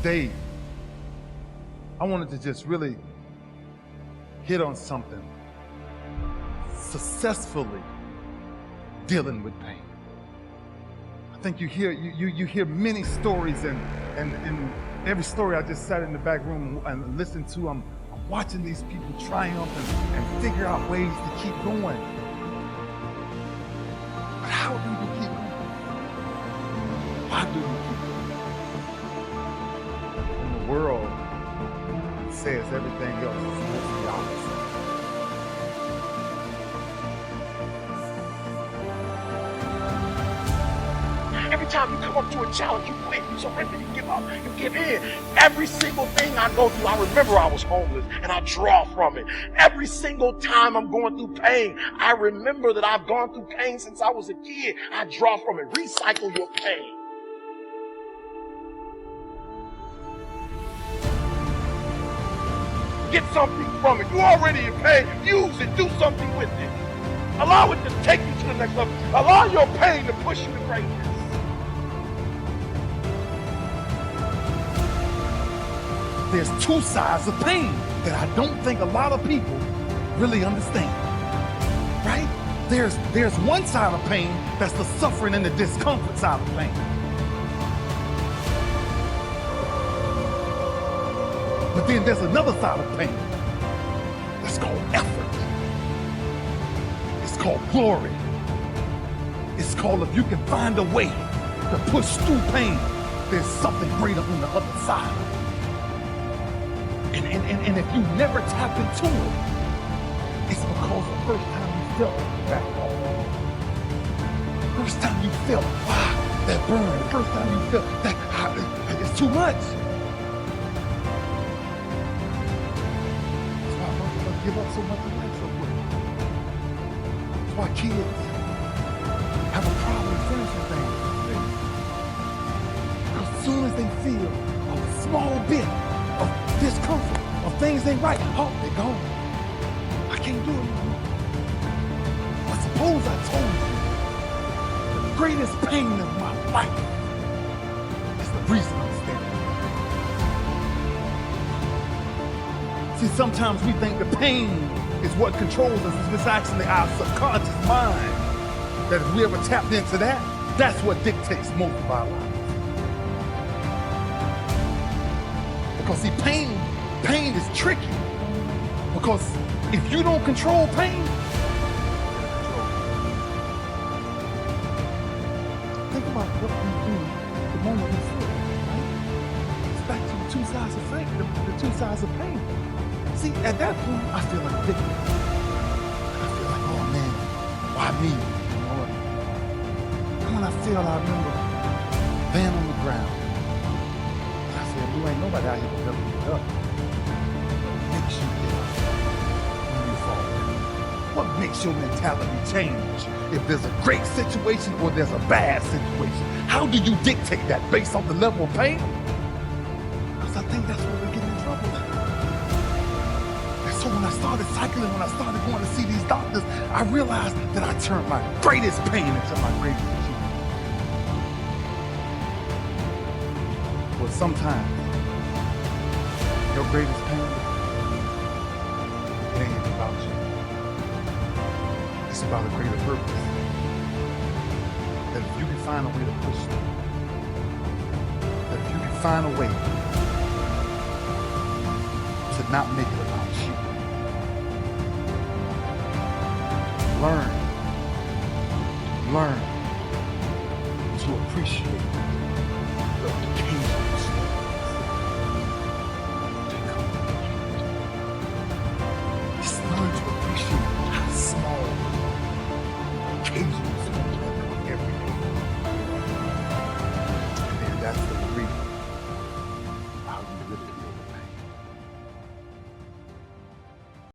today, I wanted to just really hit on something. Successfully dealing with pain. I think you hear many stories, and every story I just sat in the back room and listened to. I'm watching these people triumph and figure out ways to keep going. But how do we keep going? Why do we keep going? When the world says everything else is supposed to be opposite. Every time you come up to a challenge, you quit, you surrender, you give up, you give in. Every single thing I go through, I remember I was homeless and I draw from it. Every single time I'm going through pain, I remember that I've gone through pain since I was a kid. I draw from it. Recycle your pain. Get something from it. You're already in pain. Use it. Do something with it. Allow it to take you to the next level. Allow your pain to push you to greatness. There's two sides of pain that I don't think a lot of people really understand, right? There's one side of pain that's the suffering and the discomfort side of pain. But then there's another side of pain that's called effort. It's called glory. It's called, if you can find a way to push through pain, there's something greater on the other side. And if you never tap into it, it's because the first time you felt that, first time you felt that burn, the first time you felt that it's too much. That's why most of us give up so much in life so quick. That's why kids have a problem finishing things. Because as soon as they feel a small bit of discomfort, of things ain't right, oh, they gone. I can't do it anymore. But suppose I told you the greatest pain of my life is the reason I'm standing here. See, sometimes we think the pain is what controls us. It's actually our subconscious mind that if we ever tapped into that, that's what dictates most of our lives. Because see, pain is tricky. Because if you don't control pain, think about what we do the moment we feel it, right? It's back to the two sides of pain, the two sides of pain. See, at that point, I feel like a victim. And I feel like, oh man, why me? Lord. And when I feel, I remember laying on the ground. You ain't nobody out here to help you get up. What makes you get up when you fall? What makes your mentality change if there's a great situation or there's a bad situation? How do you dictate that based on the level of pain? Because I think that's where we're getting in trouble at. And so when I started cycling, when I started going to see these doctors, I realized that I turned my greatest pain into my greatest achievement. But sometimes your greatest pain, it ain't about you. It's about a greater purpose. That if you can find a way to push through, that if you can find a way to not make it about you, learn